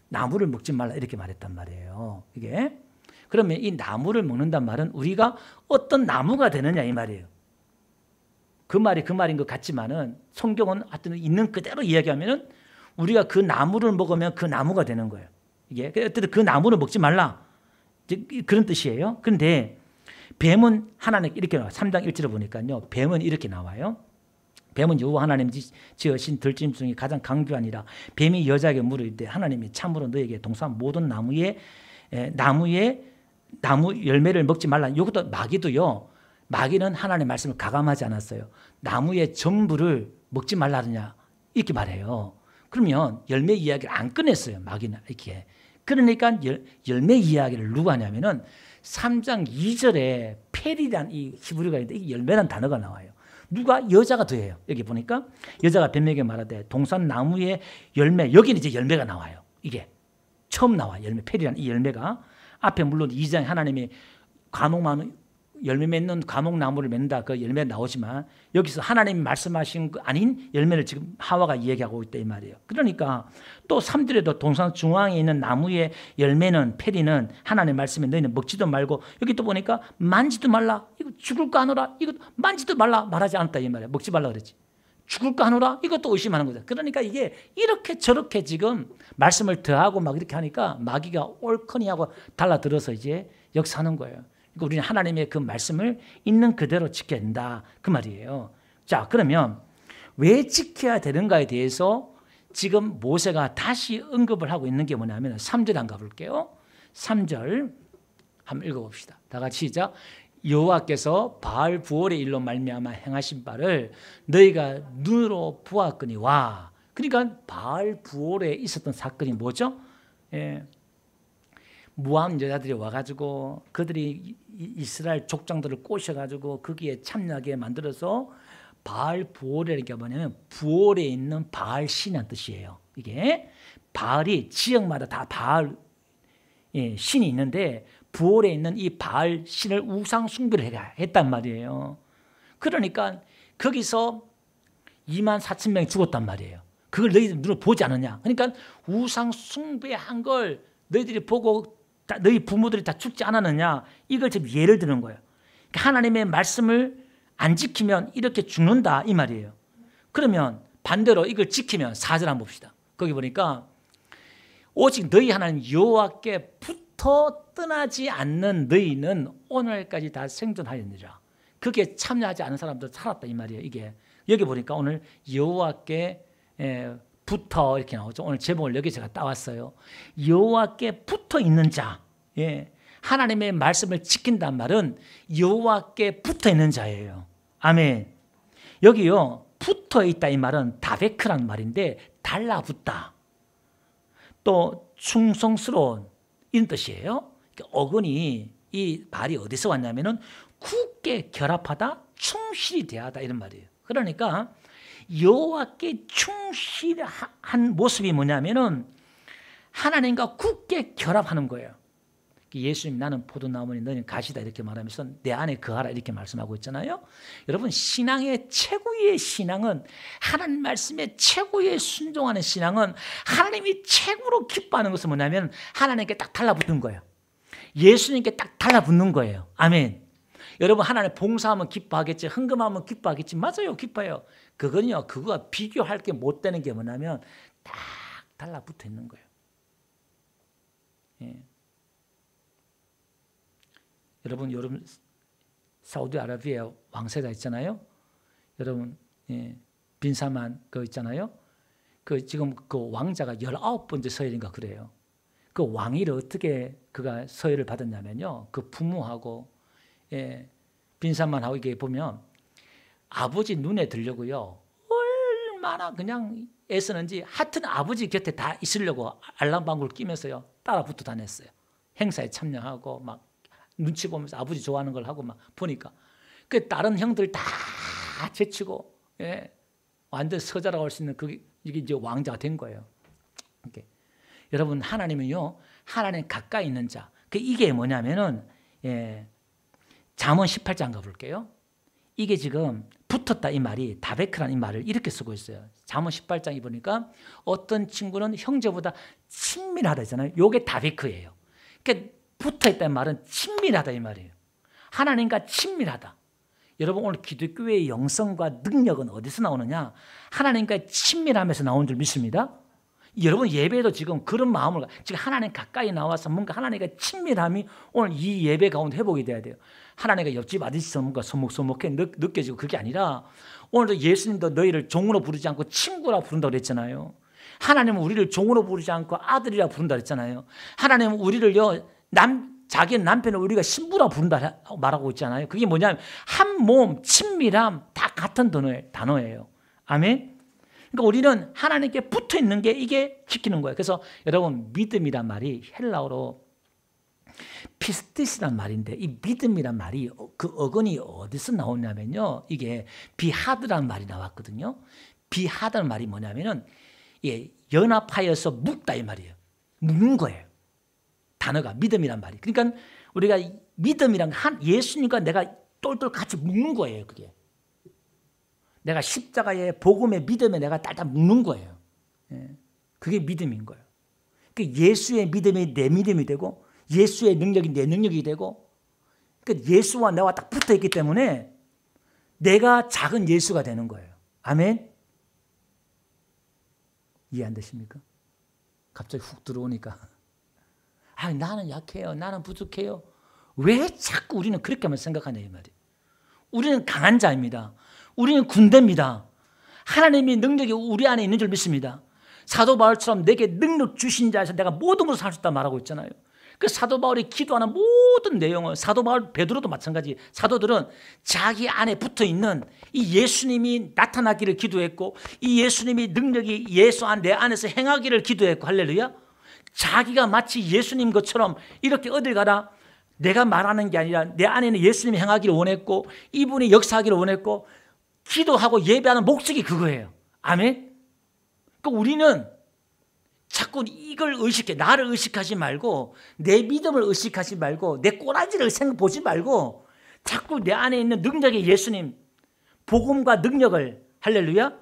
Speaker 1: 나무를 먹지 말라 이렇게 말했단 말이에요. 이게 그러면 이 나무를 먹는단 말은 우리가 어떤 나무가 되느냐 이 말이에요. 그 말이 그 말인 것 같지만은 성경은 하여튼 있는 그대로 이야기하면은 우리가 그 나무를 먹으면 그 나무가 되는 거예요. 이게 어쨌든 그 나무를 먹지 말라 그런 뜻이에요. 그런데 뱀은 하나님 이렇게 나와요. 3장 1절에 보니까요. 뱀은 이렇게 나와요. 뱀은 여호와 하나님 지으신 들짐승 중에 가장 강교하니라. 뱀이 여자에게 물으되 하나님이 참으로 너에게 동산 모든 나무 열매를 먹지 말라. 이것도 마귀도요. 마귀는 하나님의 말씀을 가감하지 않았어요. 나무의 전부를 먹지 말라느냐 이렇게 말해요. 그러면 열매 이야기를 안 꺼냈어요. 마귀는 이렇게. 그러니까 열매 이야기를 누가 하냐면은 3장 2절에 페리란 이 히브리어가 있는데 이 열매란 단어가 나와요. 누가 여자가 더해요. 여기 보니까 여자가 뱀에게 말하되 동산 나무의 열매 여기는 이제 열매가 나와요. 이게 처음 나와 열매 페리란 이 열매가 앞에 물론 2장에 하나님이 과목 열매 맺는 과목나무를 맺는다 그 열매 나오지만 여기서 하나님이 말씀하신 거 아닌 열매를 지금 하와가 이야기하고 있다 이 말이에요. 그러니까 또 3절에도 동산 중앙에 있는 나무의 열매는 페리는 하나님의 말씀에 너희는 먹지도 말고 여기 또 보니까 만지도 말라. 이거 죽을까 하노라. 이거 만지도 말라 말하지 않았다 이 말이에요. 먹지 말라 그랬지. 죽을까 하노라. 이것도 의심하는 거죠. 그러니까 이게 이렇게 저렇게 지금 말씀을 더하고 막 이렇게 하니까 마귀가 옳거니 하고 달라들어서 이제 역사하는 거예요. 우리는 하나님의 그 말씀을 있는 그대로 지켜야 된다 그 말이에요. 자 그러면 왜 지켜야 되는가에 대해서 지금 모세가 다시 언급을 하고 있는 게 뭐냐면 3절 한번 가볼게요. 3절 한번 읽어봅시다. 다 같이 시작. 여호와께서 바알 부올의 일로 말미암아 행하신 바를 너희가 눈으로 보았거니와. 그러니까 바알 부올에 있었던 사건이 뭐죠? 모함 여자들이 와가지고 그들이 이스라엘 족장들을 꼬셔가지고 거기에 참여하게 만들어서 바알 부올이라는 게 뭐냐면 부올에 있는 바알 신이라는 뜻이에요. 이게 바알이 지역마다 다 바알 신이 있는데 부올에 있는 이 바알 신을 우상 숭배를 했단 말이에요. 그러니까 거기서 24,000명이 죽었단 말이에요. 그걸 너희들 눈으로 보지 않느냐. 그러니까 우상 숭배한 걸 너희들이 보고 너희 부모들이 다 죽지 않았느냐? 이걸 지금 예를 드는 거예요. 그러니까 하나님의 말씀을 안 지키면 이렇게 죽는다 이 말이에요. 그러면 반대로 이걸 지키면 4절 한번 봅시다. 거기 보니까 오직 너희 하나님 여호와께 붙어 떠나지 않는 너희는 오늘까지 다 생존하였느니라. 그게 참여하지 않은 사람들 살았다 이 말이에요. 이게 여기 보니까 오늘 여호와께 붙어 이렇게 나오죠. 오늘 제목을 여기 제가 따왔어요. 여호와께 붙어 있는 자. 예. 하나님의 말씀을 지킨다는 말은 여호와께 붙어 있는 자예요. 아멘. 여기요 붙어 있다 이 말은 다베크라는 말인데 달라붙다. 또 충성스러운 이런 뜻이에요. 어근이 이 말이 어디서 왔냐면은 굳게 결합하다, 충실히 대하다 이런 말이에요. 그러니까 여호와께 충실한 모습이 뭐냐면은 하나님과 굳게 결합하는 거예요. 예수님 나는 포도나무니 너는 가시다 이렇게 말하면서 내 안에 거하라 이렇게 말씀하고 있잖아요. 여러분 신앙의 최고의 신앙은 하나님 말씀에 최고의 순종하는 신앙은 하나님이 최고로 기뻐하는 것은 뭐냐면 하나님께 딱 달라붙는 거예요. 예수님께 딱 달라붙는 거예요. 아멘. 여러분 하나님 봉사하면 기뻐하겠지, 헌금하면 기뻐하겠지. 맞아요, 기뻐요. 그거는요, 그거와 비교할 게 못 되는 게 뭐냐면 딱 달라붙어 있는 거예요. 예. 여러분 사우디아라비아 왕세자 있잖아요. 여러분 빈살만 그 있잖아요. 그 지금 그 왕자가 19번째 서열인가 그래요. 그 왕위를 어떻게 그가 서열을 받았냐면요. 그 부모하고 빈살만하고 이게 보면 아버지 눈에 들려고요. 얼마나 그냥 애쓰는지 하여튼 아버지 곁에 다 있으려고 알람방구를 끼면서요. 따라 붙어 다녔어요. 행사에 참여하고 막 눈치 보면서 아버지 좋아하는 걸 하고 막 보니까 그 다른 형들 다 제치고 완전 서자라고 할 수 있는 그게 이게 이제 왕자가 된 거예요. 이렇게. 여러분 하나님은요 하나님 가까이 있는 자. 이게 뭐냐면은 잠언 18장 가볼게요. 이게 지금 붙었다 이 말이 다베크라는 이 말을 이렇게 쓰고 있어요. 잠언 18장에 보니까 어떤 친구는 형제보다 친밀하다 했잖아요. 이게 다베크예요. 그러니까 붙어있다는 말은 친밀하다 이 말이에요. 하나님과 친밀하다. 여러분 오늘 기독교의 영성과 능력은 어디서 나오느냐? 하나님과 친밀함에서 나오는 줄 믿습니다. 여러분 예배도 지금 그런 마음을 지금 하나님 가까이 나와서 뭔가 하나님과 친밀함이 오늘 이 예배 가운데 회복이 돼야 돼요. 하나님과 옆집 아저씨처럼 뭔가 소목소목해 느껴지고 그게 아니라 오늘도 예수님도 너희를 종으로 부르지 않고 친구라 부른다고 그랬잖아요. 하나님은 우리를 종으로 부르지 않고 아들이라 부른다 그랬잖아요. 하나님은 우리를요 자기 남편을 우리가 신부라 부른다 말하고 있잖아요. 그게 뭐냐면 한 몸, 친밀함 다 같은 단어예요. 아멘. 그러니까 우리는 하나님께 붙어 있는 게 이게 지키는 거예요. 그래서 여러분 믿음이란 말이 헬라어로 피스티스란 말인데 이 믿음이란 말이 그 어근이 어디서 나오냐면요. 이게 비하드라는 말이 나왔거든요. 비하드라는 말이 뭐냐면은 연합하여서 묶다 이 말이에요. 묶는 거예요. 단어가 믿음이란 말이. 그러니까 우리가 믿음이란 예수님과 내가 똘똘 같이 묶는 거예요. 그게. 내가 십자가에 복음의 믿음에 내가 딸딸 묶는 거예요. 그게 믿음인 거예요. 예수의 믿음이 내 믿음이 되고 예수의 능력이 내 능력이 되고 예수와 내가 딱 붙어 있기 때문에 내가 작은 예수가 되는 거예요. 아멘. 이해 안 되십니까? 갑자기 훅 들어오니까 나는 약해요. 나는 부족해요. 왜 자꾸 우리는 그렇게만 생각하냐 이 말이에요. 우리는 강한 자입니다. 우리는 군대입니다. 하나님의 능력이 우리 안에 있는 줄 믿습니다. 사도 바울처럼 내게 능력 주신 자에서 내가 모든 것을 할 수 있다 말하고 있잖아요. 그 사도 바울이 기도하는 모든 내용을 사도 바울 베드로도 마찬가지 사도들은 자기 안에 붙어있는 이 예수님이 나타나기를 기도했고 이 예수님이 능력이 내 안에서 행하기를 기도했고 할렐루야. 자기가 마치 예수님 것처럼 이렇게 어딜 가라 내가 말하는 게 아니라 내 안에는 예수님이 행하기를 원했고 이분이 역사하기를 원했고 기도하고 예배하는 목적이 그거예요. 아멘. 그러니까 우리는 자꾸 이걸 의식해. 나를 의식하지 말고 내 믿음을 의식하지 말고 내 꼬라지를 보지 말고 자꾸 내 안에 있는 능력의 예수님 복음과 능력을 할렐루야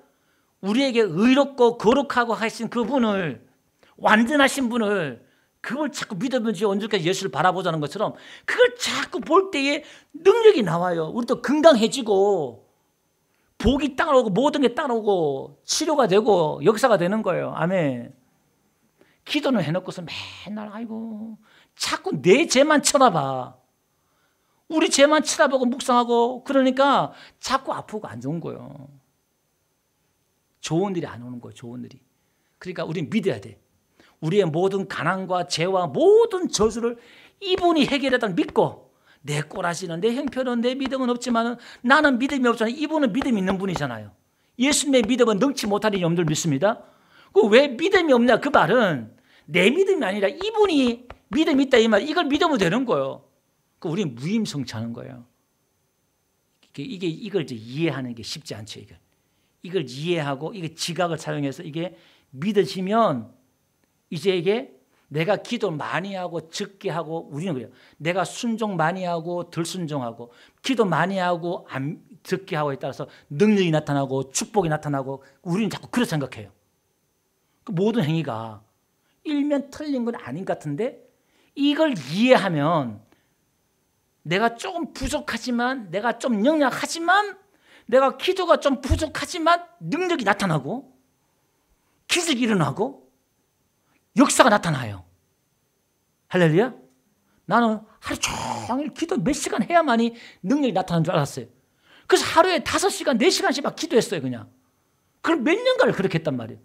Speaker 1: 우리에게 의롭고 거룩하고 하신 그분을 완전하신 분을 그걸 자꾸 믿으면서 언제까지 예수를 바라보자는 것처럼 그걸 자꾸 볼 때에 능력이 나와요. 우리도 건강해지고 복이 따라오고 모든 게 따라오고 치료가 되고 역사가 되는 거예요. 아멘. 기도는 해놓고서 맨날 아이고 자꾸 내 죄만 쳐다봐. 우리 죄만 쳐다보고 묵상하고 그러니까 자꾸 아프고 안 좋은 거예요. 좋은 일이 안 오는 거예요. 좋은 일이. 그러니까 우리는 믿어야 돼. 우리의 모든 가난과 죄와 모든 저주를 이분이 해결했다는 믿고 내 꼬라지는 내 형편은 내 믿음은 없지만 나는 믿음이 없잖아요. 이분은 믿음이 있는 분이잖아요. 예수님의 믿음은 능치 못하는 염들 믿습니다. 왜 믿음이 없냐 그 말은 내 믿음이 아니라 이분이 믿음이 있다 이 말. 이걸 믿으면 되는 거예요. 우리는 무임성취하는 거예요. 이걸 이제 이해하는 게 쉽지 않죠. 이걸 이해하고 이게 지각을 사용해서 이게 믿어지면 이제 이게 내가 기도 많이 하고 적게 하고 우리는 그래요. 내가 순종 많이 하고 덜 순종하고 기도 많이 하고 적게 하고에 따라서 능력이 나타나고 축복이 나타나고 우리는 자꾸 그렇게 생각해요. 그 모든 행위가 일면 틀린 건 아닌 것 같은데 이걸 이해하면 내가 조금 부족하지만 내가 좀 연약하지만 내가 기도가 좀 부족하지만 능력이 나타나고 기적이 일어나고 역사가 나타나요. 할렐루야. 나는 하루 종일 기도 몇 시간 해야만이 능력이 나타나는 줄 알았어요. 그래서 하루에 5시간 4시간씩 막 기도했어요. 그냥 그걸 몇 년간을 그렇게 했단 말이에요.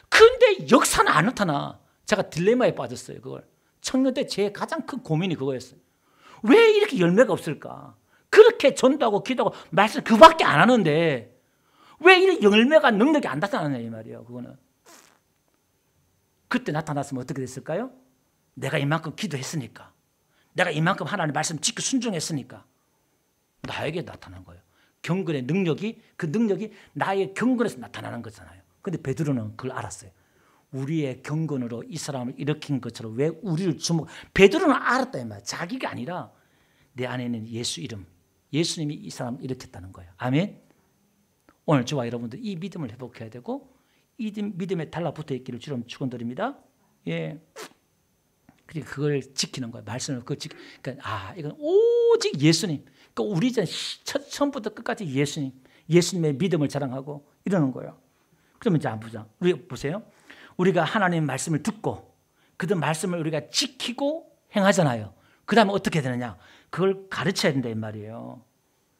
Speaker 1: 근데 역사는 안 나타나. 제가 딜레마에 빠졌어요. 그걸 청년 때 제 가장 큰 고민이 그거였어요. 왜 이렇게 열매가 없을까? 그렇게 전도하고 기도하고 말씀 그밖에 안 하는데 왜 이런 열매가 능력이 안 나타나냐 이 말이에요. 그거는 그때 나타났으면 어떻게 됐을까요? 내가 이만큼 기도했으니까 내가 이만큼 하나님 말씀 지켜 순종했으니까 나에게 나타난 거예요. 경건의 능력이 그 능력이 나의 경건에서 나타나는 거잖아요. 근데 베드로는 그걸 알았어요. 우리의 경건으로 이 사람을 일으킨 것처럼 왜 우리를 베드로는 알았다 이 말이에요. 자기가 아니라 내 안에는 예수 이름 예수님이 이 사람을 일으켰다는 거예요. 아멘. 오늘 저와 여러분들 이 믿음을 회복해야 되고 이 믿음에 달라붙어 있기를 주님 축원드립니다. 예. 그러니까 그걸 지키는 거예요. 말씀을 그걸 그러니까 이건 오직 예수님. 그러니까 우리 전 처음부터 끝까지 예수님의 믿음을 자랑하고 이러는 거예요. 그러면 이제 안 보자. 우리 보세요. 우리가 하나님의 말씀을 듣고 그 말씀을 우리가 지키고 행하잖아요. 그 다음에 어떻게 되느냐? 그걸 가르쳐야 된다 이 말이에요.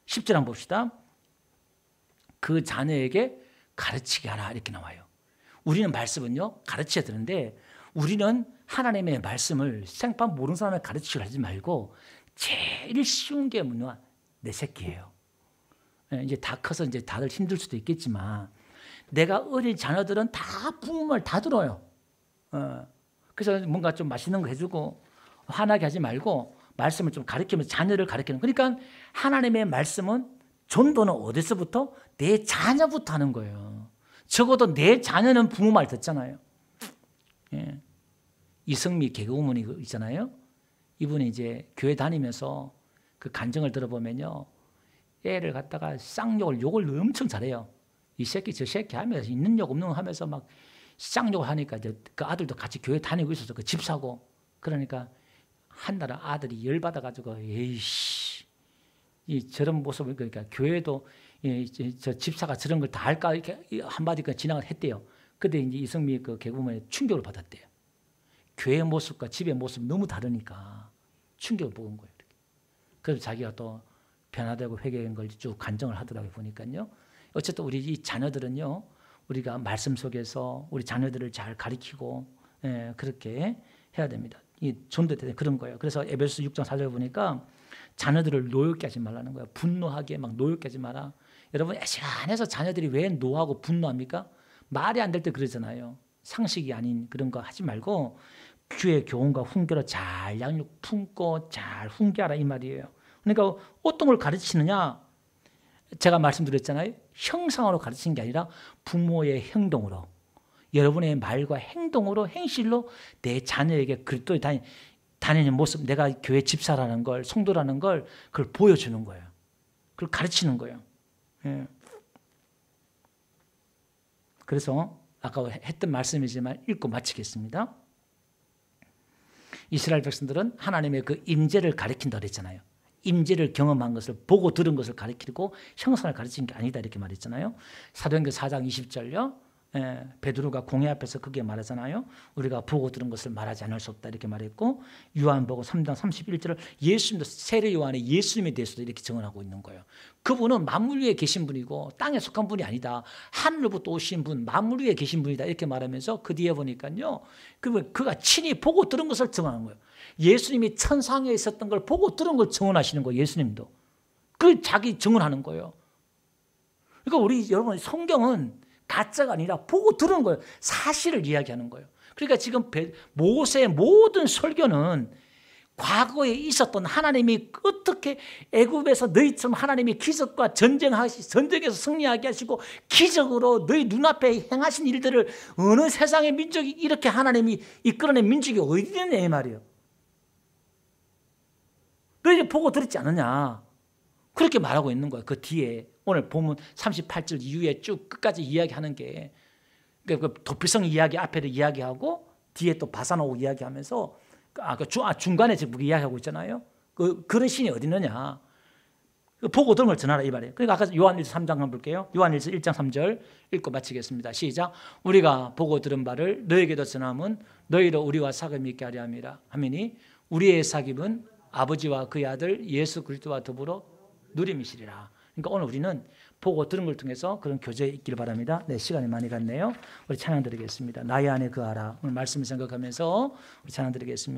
Speaker 1: 10절 한번 봅시다. 그 자녀에게 가르치게 하라 이렇게 나와요. 우리는 말씀은요 가르쳐야 되는데 우리는 하나님의 말씀을 생판 모르는 사람을 가르치려 하지 말고 제일 쉬운 게 뭐냐? 내 새끼예요. 이제 다 커서 이제 다들 힘들 수도 있겠지만 내가 어린 자녀들은 다 부모 말 다 들어요. 그래서 뭔가 좀 맛있는 거 해주고 화나게 하지 말고 말씀을 좀 가르치면서 자녀를 가르치는. 그러니까 하나님의 말씀은 전도는 어디서부터? 내 자녀부터 하는 거예요. 적어도 내 자녀는 부모 말 듣잖아요. 예. 이성미 개그우먼이 있잖아요. 이분이 이제 교회 다니면서 그 간증을 들어보면요. 애를 갖다가 쌍욕을 욕을 엄청 잘해요. 이 새끼 저 새끼 하면서 있는 욕 없는 욕 하면서 막 쌍욕을 하니까 이제 그 아들도 같이 교회 다니고 있어서 그 집사고 그러니까 한나라 아들이 열받아가지고 에이씨 이 저런 모습을 그러니까 교회도 저 집사가 저런 걸 다 할까 이렇게 한마디 지나가 했대요. 근데 이제 이성미 그 개그우먼에 충격을 받았대요. 교회 모습과 집의 모습이 너무 다르니까 충격을 먹은 거예요. 이렇게. 그래서 자기가 또 변화되고 회개한 걸 쭉 간증을 하더라고요. 보니까요. 어쨌든 우리 이 자녀들은요. 우리가 말씀 속에서 우리 자녀들을 잘 가르치고 그렇게 해야 됩니다. 이 전도 때 그런 거예요. 그래서 에베소서 6장 4절 보니까 자녀들을 노엽게 하지 말라는 거예요. 분노하게 막 노엽게 하지 마라. 여러분 애시간해서 자녀들이 왜 노하고 분노합니까? 말이 안 될 때 그러잖아요. 상식이 아닌 그런 거 하지 말고 주의 교훈과 훈계로 잘 양육 품고 잘 훈계하라 이 말이에요. 그러니까 어떤 걸 가르치느냐? 제가 말씀드렸잖아요. 형상으로 가르치는 게 아니라 부모의 행동으로 여러분의 말과 행동으로 행실로 내 자녀에게 그리스도에 다니는 모습 내가 교회 집사라는 걸 성도라는 걸 그걸 보여주는 거예요. 그걸 가르치는 거예요. 예. 그래서 아까 했던 말씀이지만 읽고 마치겠습니다. 이스라엘 백성들은 하나님의 그 임재를 가리킨다 그랬잖아요. 임재를 경험한 것을 보고 들은 것을 가리키고 형상을 가르치는 게 아니다 이렇게 말했잖아요. 사도행전 4장 20절요. 베드로가 공회 앞에서 그게 말하잖아요. 우리가 보고 들은 것을 말하지 않을 수 없다 이렇게 말했고, 요한복음 3장 31절을 예수님도 세례 요한의 예수님에 대해서도 이렇게 증언하고 있는 거예요. 그분은 만물 위에 계신 분이고 땅에 속한 분이 아니다. 하늘로부터 오신 분, 만물 위에 계신 분이다 이렇게 말하면서 그 뒤에 보니까요, 그가 친히 보고 들은 것을 증언하는 거예요. 예수님이 천상에 있었던 걸 보고 들은 걸 증언하시는 거예요. 예수님도 그 자기 증언하는 거예요. 그러니까 우리 여러분, 성경은 가짜가 아니라 보고 들은 거예요. 사실을 이야기하는 거예요. 그러니까 지금 모세의 모든 설교는 과거에 있었던 하나님이 어떻게 애굽에서 너희처럼 하나님이 기적과 전쟁에서 승리하게 하시고 기적으로 너희 눈앞에 행하신 일들을 어느 세상의 민족이 이렇게 하나님이 이끌어낸 민족이 어디 있느냐 이 말이에요. 너희 보고 들었지 않느냐 그렇게 말하고 있는 거예요. 그 뒤에 오늘 본문 38절 이후에 쭉 끝까지 이야기하는 게, 그 도피성 이야기 앞에도 이야기하고 뒤에 또 바사노고 이야기하면서 중간에 지금 이야기하고 있잖아요. 그런 신이 어디 있느냐. 보고 들은 걸 전하라 이 말이에요. 그러니까 아까 요한일서 3장 한번 볼게요. 요한일서 1장 3절 읽고 마치겠습니다. 시작. 우리가 보고 들은 바를 너에게도 전함은 너희로 우리와 사귐이 있게 하려 함이라 하미니 우리의 사귐은 아버지와 그의 아들 예수 그리스도와 더불어 누림이시리라. 그러니까 오늘 우리는 보고 들은 걸 통해서 그런 교제에 있길 바랍니다. 네, 시간이 많이 갔네요. 우리 찬양 드리겠습니다. 나의 안에 거하라. 오늘 말씀을 생각하면서 우리 찬양 드리겠습니다.